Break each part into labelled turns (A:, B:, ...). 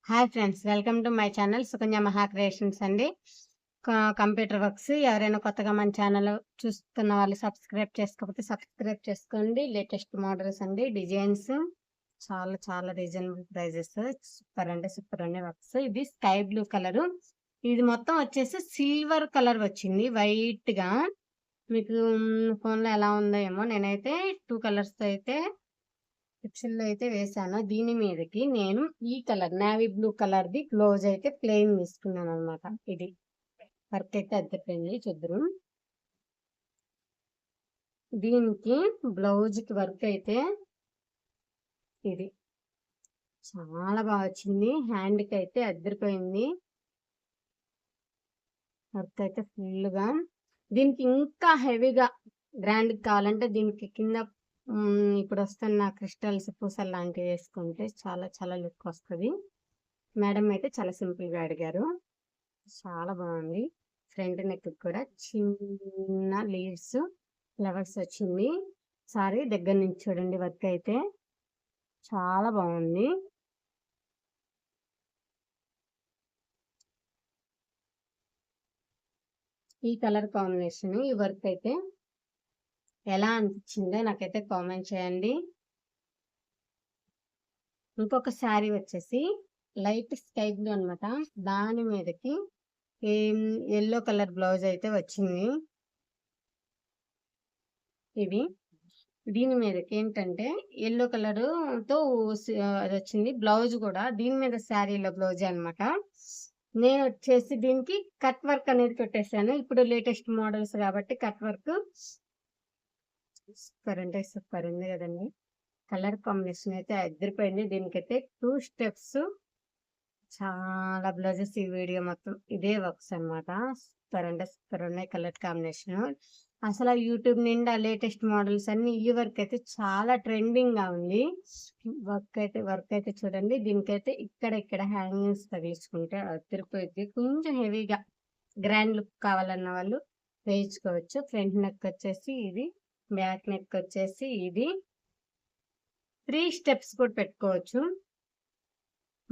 A: Hi friends, welcome to my channel Sukanya మహా creations అండి. Computer works ఎవరైనా కొత్తగా మన ఛానల్ చూస్తున్న వాళ్ళు సబ్స్క్రైబ్ చేసుకోకపోతే సబ్స్క్రైబ్ చేసుకోండి. లేటెస్ట్ మోడల్స్ అండి, డిజైన్స్ చాలా చాలా రీజనబుల్ ప్రైజెస్. సూపర్ అంటే సూపర్ అండి వర్క్స్. ఇది స్కై బ్లూ కలర్. ఇది మొత్తం వచ్చేసి సిల్వర్ కలర్ వచ్చింది వైట్ గా. మీకు ఫోన్లో ఎలా ఉందో ఏమో, నేనైతే 2 కలర్స్ అయితే పిక్చర్లో అయితే వేసాను. దీని మీదకి నేను ఈ colour navy blue colour the blouse అయితే ప్లెయిన్ తీసుకున్నాను అనమాట. ఇది వర్క్ అయితే అద్దెపోయింది చూద్దరు. దీనికి బ్లౌజ్ కి వర్క్ అయితే ఇది చాలా బాగా వచ్చింది. హ్యాండ్ కి అయితే అద్దరిపోయింది వర్క్ అయితే ఫుల్ గా. దీనికి ఇంకా హెవీగా గ్రాండ్ కావాలంటే దీనికి కింద ఇప్పుడు వస్తున్న క్రిస్టల్స్ పూసలు లాంటివి వేసుకుంటే చాలా చాలా లుక్ వస్తుంది. మేడం అయితే చాలా సింపుల్ గా అడిగారు. చాలా బాగుంది. ఫ్రంట్ నెక్ కూడా చిన్న లీవ్స్ ఫ్లవర్స్ వచ్చింది. సారీ దగ్గర నుంచి చూడండి, వర్క్ అయితే చాలా బాగుంది. ఈ కలర్ కాంబినేషన్, ఈ వర్క్ అయితే ఎలా అనిపించిందో నాకైతే కామెంట్ చేయండి. ఇంకొక శారీ వచ్చేసి లైట్ స్కై బ్లూ అనమాట. దాని మీదకి ఎల్లో కలర్ బ్లౌజ్ అయితే వచ్చింది. ఇది దీని మీదకి ఏంటంటే ఎల్లో కలర్ తో అది వచ్చింది. బ్లౌజ్ కూడా దీని మీద శారీలో బ్లౌజ్ అనమాట. నేను వచ్చేసి దీనికి కట్ వర్క్ అనేది పెట్టేశాను. ఇప్పుడు లేటెస్ట్ మోడల్స్ కాబట్టి కట్ వర్క్ సూపర్ అంటే సూపర్ ఉంది కదండి. కలర్ కాంబినేషన్ అయితే అదిరిపోయింది. దీనికైతే 2 స్టెప్స్. చాలా బ్లౌజెస్ ఈ వీడియో మొత్తం ఇదే వర్క్స్ అనమాట. సూపర్ అంటే సూపర్ ఉన్నాయి కలర్ కాంబినేషన్. అసలు యూట్యూబ్ నిండా లేటెస్ట్ మోడల్స్ అన్ని ఈ వర్క్ అయితే చాలా ట్రెండింగ్ గా ఉంది. వర్క్ అయితే చూడండి. దీనికైతే ఇక్కడ హ్యాంగింగ్స్ తగిలించుకుంటే అదిరిపోయింది. కొంచెం హెవీగా గ్రాండ్ లుక్ కావాలన్న వాళ్ళు వేయించుకోవచ్చు. ఫ్రంట్ నెక్ వచ్చేసి ఇది, బ్యాక్ నెక్ వచ్చేసి ఇది. 3 స్టెప్స్ కూడా పెట్టుకోవచ్చు.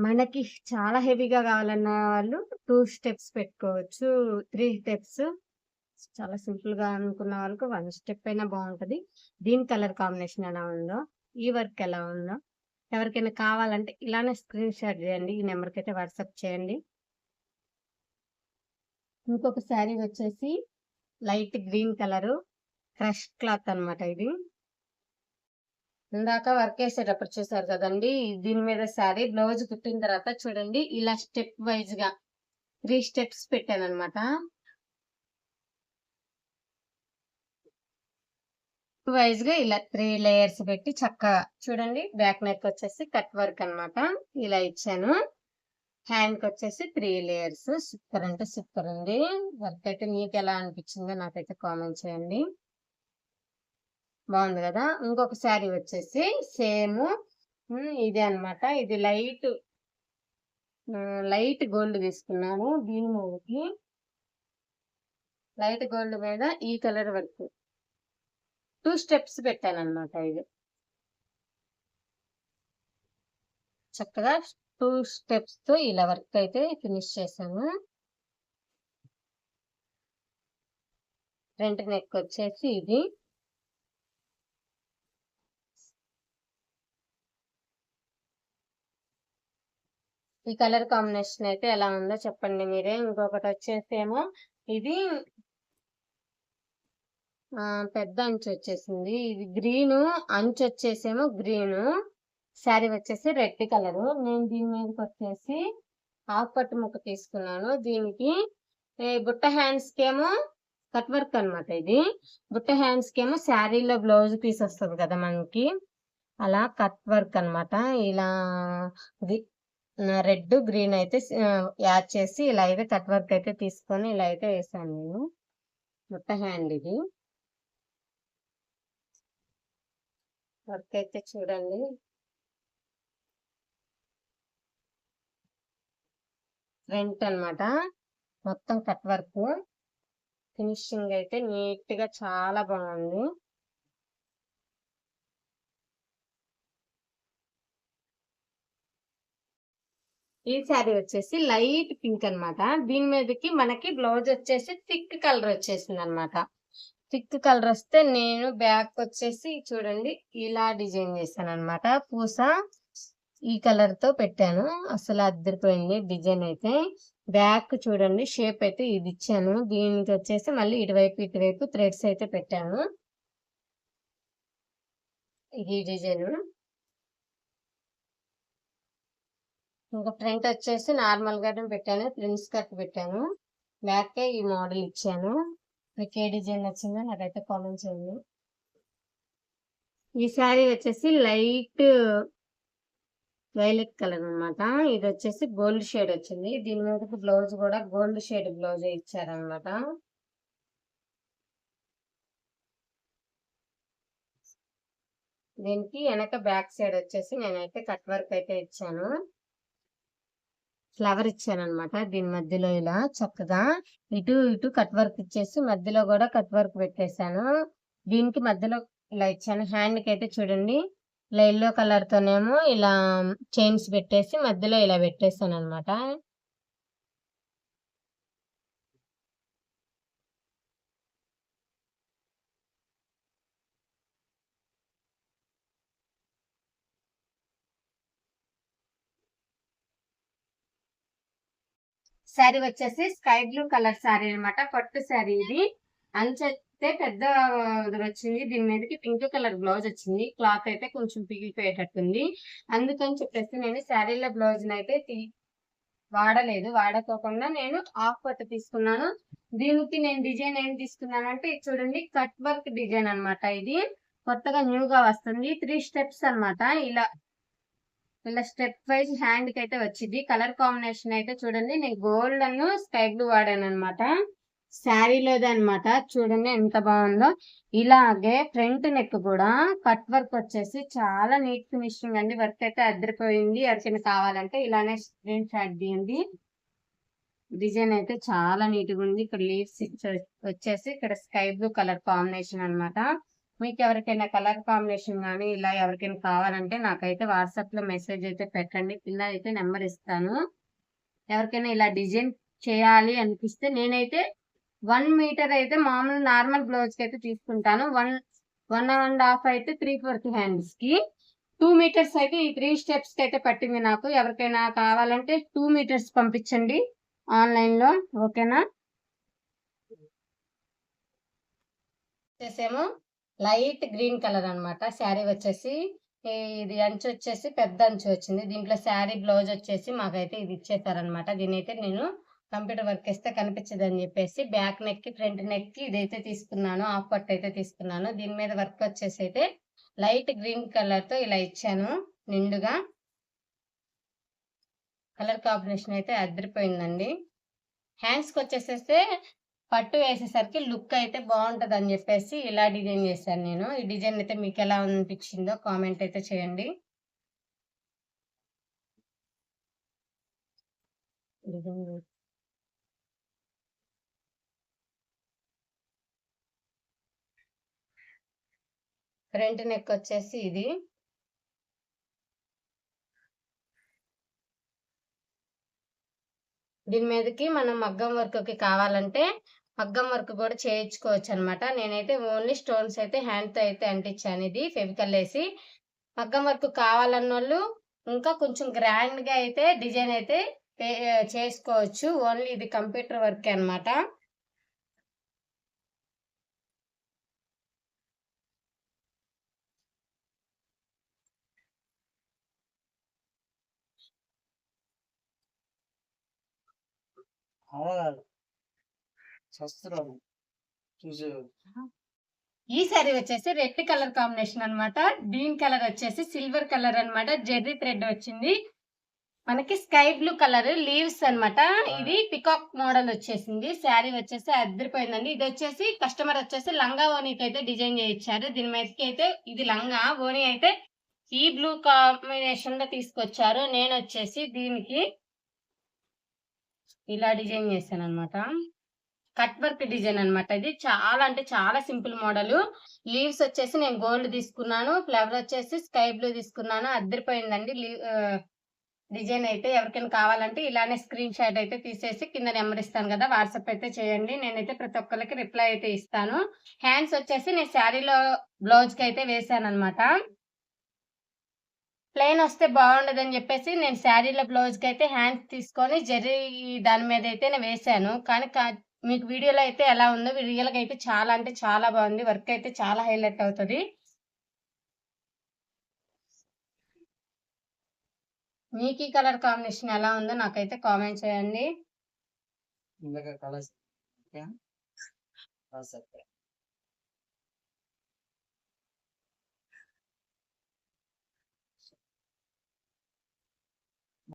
A: మనకి చాలా హెవీగా కావాలన్న వాళ్ళు 2 స్టెప్స్ పెట్టుకోవచ్చు. 3 స్టెప్స్ చాలా సింపుల్ గా అనుకున్న వాళ్ళకి 1 స్టెప్ అయినా బాగుంటది. దీని కలర్ కాంబినేషన్ ఎలా ఉందో, ఈ వర్క్ ఎలా ఉందో ఎవరికైనా కావాలంటే ఇలానే స్క్రీన్ షాట్ చేయండి. ఈ నెంబర్కి అయితే వాట్సాప్ చేయండి. ఇంకొక శారీ వచ్చేసి light green colour crush cloth అనమాట. ఇది ఇందాక వర్క్ వేసేటప్పుడు చూసారు కదండి. దీని మీద శారీ బ్లౌజ్ కుట్టిన తర్వాత చూడండి, ఇలా స్టెప్ వైజ్ గా 3 స్టెప్స్ పెట్టాను అనమాట. వైజ్ గా ఇలా 3 లేయర్స్ పెట్టి చక్కగా చూడండి. బ్యాక్ నెక్ వచ్చేసి కట్ వర్క్ అనమాట. ఇలా ఇచ్చాను. హ్యాండ్ కి వచ్చేసి 3 లేయర్స్. సూపర్ అంటే సూపర్ ఉంది వర్క్ అయితే. మీకు ఎలా అనిపించిందో నాకైతే కామెంట్ చేయండి. బాగుంది కదా. ఇంకొక శారీ వచ్చేసి సేమ్ ఇదే అనమాట. ఇది లైట్ గోల్డ్ తీసుకున్నాను. దీని మీదకి లైట్ గోల్డ్ మీద ఈ కలర్ వర్క్ 2 స్టెప్స్ పెట్టాను అనమాట. ఇది చక్కగా 2 స్టెప్స్ తో ఇలా వర్క్ అయితే ఫినిష్ చేశాను. ఫ్రంట్ నెక్ వచ్చేసి ఇది. ఈ కలర్ కాంబినేషన్ అయితే ఎలా ఉందో చెప్పండి మీరే. ఇంకొకటి వచ్చేసి ఏమో ఇది పెద్ద అంచు వచ్చేసింది. ఇది గ్రీన్ అంచు వచ్చేసేమో గ్రీన్. శారీ వచ్చేసి రెడ్ కలర్. నేను దీని మీదకి వచ్చేసి హాఫ్ పట్టు ముక్క తీసుకున్నాను. దీనికి బుట్ట హ్యాండ్స్ కేమో కట్ వర్క్ అనమాట. ఇది బుట్ట హ్యాండ్స్ కేమో శారీలో బ్లౌజ్ పీస్ వస్తుంది కదా మనకి, అలా కట్ వర్క్ అనమాట. ఇలా రెడ్ గ్రీన్ అయితే యాడ్ చేసి ఇలా అయితే కట్ వర్క్ అయితే తీసుకొని ఇలా అయితే వేసాను నేను. బుట్ట హ్యాండ్ ఇది వర్క్ అయితే చూడండి. ఫ్రంట్ అనమాట మొత్తం కట్ వర్క్. ఫినిషింగ్ అయితే నీట్ గా చాలా బాగుంది. ఈ శారీ వచ్చేసి లైట్ పింక్ అన్నమాట. దీని మీదకి మనకి బ్లౌజ్ వచ్చేసి థిక్ కలర్ వచ్చేసింది అనమాట. థిక్ కలర్ వస్తే నేను బ్యాక్ వచ్చేసి చూడండి ఇలా డిజైన్ చేశాను అనమాట. పూస ఈ కలర్ తో పెట్టాను. అసలు అద్దరిపోయింది డిజైన్ అయితే. బ్యాక్ చూడండి షేప్ అయితే ఇది ఇచ్చాను. దీనికి వచ్చేసి మళ్ళీ ఇటువైపు థ్రెడ్స్ అయితే పెట్టాను. ఇది డిజైన్. ఇంకా ఫ్రంట్ వచ్చేసి నార్మల్ గా పెట్టాను. ప్రిన్స్ కట్ పెట్టాను. బ్యాక్ ఈ మోడల్ ఇచ్చాను. మీకు ఏ డిజైన్ నచ్చిందో నాకైతే కామెంట్ చేయండి. ఈ శారీ వచ్చేసి లైట్ వైలెట్ కలర్ అన్నమాట. ఇది వచ్చేసి గోల్డ్ షేడ్ వచ్చింది. దీని మీదకి బ్లౌజ్ కూడా గోల్డ్ షేడ్ బ్లౌజ్ ఇచ్చారనమాట. దీనికి వెనక బ్యాక్ సైడ్ వచ్చేసి నేనైతే కట్ వర్క్ అయితే ఇచ్చాను. ఫ్లవర్ ఇచ్చాను అనమాట. దీని మధ్యలో ఇలా చక్కగా ఇటు కట్ వర్క్ ఇచ్చేసి మధ్యలో కూడా కట్ వర్క్ పెట్టేశాను. దీనికి మధ్యలో ఇలా ఇచ్చాను. హ్యాండ్ కి అయితే చూడండి ఇలా ఎల్లో కలర్ తోనేమో ఇలా చైన్స్ పెట్టేసి మధ్యలో ఇలా పెట్టేశాను అనమాట. శారీ వచ్చేసి స్కై బ్లూ కలర్ శారీ అనమాట. పట్టు శారీ ఇది. అంచైతే పెద్ద వచ్చింది. దీని మీదకి పింక్ కలర్ బ్లౌజ్ వచ్చింది. క్లాత్ అయితే కొంచెం పిగిలిపోయేటట్టుంది. అందుకని చెప్పేసి నేను శారీలో బ్లౌజ్ అయితే వాడకోకుండా నేను హాఫ్ పట్టు తీసుకున్నాను. దీనికి నేను డిజైన్ ఏం తీసుకున్నాను అంటే చూడండి కట్ వర్క్ డిజైన్ అనమాట. ఇది కొత్తగా న్యూగా వస్తుంది. 3 స్టెప్స్ అనమాట. ఇలా స్టెప్ వైజ్ హ్యాండ్ కి అయితే వచ్చింది. కలర్ కాంబినేషన్ అయితే చూడండి నేను గోల్డ్ అను స్కై బ్లూ వాడాను అనమాట. శారీలోదే అనమాట. చూడండి ఎంత బాగుందో. ఇలాగే ఫ్రంట్ నెక్ కూడా కట్ వర్క్ వచ్చేసి చాలా నీట్ ఫినిషింగ్ అండి. వర్క్ అయితే అద్దరిపోయింది. ఎవరికైనా కావాలంటే ఇలానే స్క్రీన్ షాట్ తీయండి. డిజైన్ అయితే చాలా నీట్ గా ఉంది. ఇక్కడ లీవ్స్ వచ్చేసి ఇక్కడ స్కై బ్లూ కలర్ కాంబినేషన్ అనమాట. మీకు ఎవరికైనా కలర్ కాంబినేషన్ కానీ ఇలా ఎవరికైనా కావాలంటే నాకైతే వాట్సాప్ లో మెసేజ్ అయితే పెట్టండి. కింద అయితే నెంబర్ ఇస్తాను. ఎవరికైనా ఇలా డిజైన్ చేయాలి అనిపిస్తే నేనైతే 1 మీటర్ అయితే మామూలు నార్మల్ బ్లౌజ్ కి అయితే తీసుకుంటాను. 1.5 అయితే 3/4 హ్యాండ్స్ కి. 2 మీటర్స్ అయితే ఈ 3 స్టెప్స్ కి అయితే పట్టింది నాకు. ఎవరికైనా కావాలంటే 2 మీటర్స్ పంపించండి ఆన్లైన్ లో. ఓకేనా. చేసేమో లైట్ గ్రీన్ కలర్ అనమాట. శారీ వచ్చేసి ఇది అంచు వచ్చేసి పెద్ద అంచు వచ్చింది. దీంట్లో శారీ బ్లౌజ్ వచ్చేసి మాకైతే ఇది ఇచ్చేసారనమాట. దీని అయితే నేను కంప్యూటర్ వర్క్ వేస్తే కనిపించదు అని చెప్పేసి బ్యాక్ నెక్ కి ఫ్రంట్ నెక్ కి ఇదైతే తీసుకున్నాను. హాఫ్ పట్టు అయితే తీసుకున్నాను. దీని మీద వర్క్ వచ్చేసి అయితే లైట్ గ్రీన్ కలర్ తో ఇలా ఇచ్చాను. నిండుగా కలర్ కాంబినేషన్ అయితే అదిరిపోయిందండి. హ్యాండ్స్ కి వచ్చేసేస్తే పట్టు వేసేసరికి లుక్ అయితే బాగుంటది అని చెప్పేసి ఇలా డిజైన్ చేశాను నేను. ఈ డిజైన్ అయితే మీకు ఎలా అనిపించిందో కామెంట్ అయితే చేయండి. ఫ్రంట్ నెక్ వచ్చేసి ఇది. దీని మీదకి మనం మగ్గం వర్క్ కి కావాలంటే మగ్గం వర్క్ కూడా చేయించుకోవచ్చు అనమాట. నేనైతే ఓన్లీ స్టోన్స్ అయితే హ్యాండ్ తో అయితే అంటించాను. ఇది ఫెవికల్ వేసి. మగ్గం వర్క్ కావాలన్న వాళ్ళు ఇంకా కొంచెం గ్రాండ్ గా అయితే డిజైన్ అయితే చేసుకోవచ్చు. ఓన్లీ ఇది కంప్యూటర్ వర్క్ అనమాట. ఈ శారీ వచ్చేసి రెడ్ కలర్ కాంబినేషన్ అనమాట. గ్రీన్ కలర్ వచ్చేసి సిల్వర్ కలర్ అనమాట. జెర్రీ థ్రెడ్ వచ్చింది. మనకి స్కై బ్లూ కలర్ లీవ్స్ అనమాట. ఇది పికాక్ మోడల్ వచ్చేసింది. శారీ వచ్చేసి అద్దరిపోయిందండి. ఇది వచ్చేసి కస్టమర్ వచ్చేసి లంగా ఓనీకి అయితే డిజైన్ చేయించారు. దీని మీదకి అయితే ఇది లంగా ఓనీ అయితే ఈ బ్లూ కాంబినేషన్ లో తీసుకొచ్చారు. నేను వచ్చేసి దీనికి ఇలా డిజైన్ చేశాను అనమాట. కట్ వర్క్ డిజైన్ అనమాట. ఇది చాలా అంటే చాలా సింపుల్ మోడల్. లీవ్స్ వచ్చేసి నేను గోల్డ్ తీసుకున్నాను. ఫ్లవర్ వచ్చేసి స్కై బ్లూ తీసుకున్నాను. అద్దరిపోయిందండి. డిజైన్ అయితే ఎవరికైనా కావాలంటే ఇలానే స్క్రీన్ షాట్ అయితే తీసేసి కింద నెంబర్ ఇస్తాను కదా, వాట్సాప్ అయితే చేయండి. నేనైతే ప్రతి ఒక్కరికి రిప్లై అయితే ఇస్తాను. హ్యాండ్స్ వచ్చేసి నేను శారీలో బ్లౌజ్కి అయితే వేసానన్నమాట. ప్లెయిన్ వస్తే బాగుండదని చెప్పేసి నేను శారీలో బ్లౌజ్కి అయితే హ్యాండ్స్ తీసుకొని జరీ దాని మీద అయితే నేను వేసాను. కానీ మీకు వీడియోలో అయితే ఎలా ఉందో, రియల్గా అయితే చాలా అంటే చాలా బాగుంది. వర్క్ అయితే చాలా హైలైట్ అవుతుంది. మీకు ఈ కలర్ కాంబినేషన్ ఎలా ఉందో నాకైతే కామెంట్ చేయండి.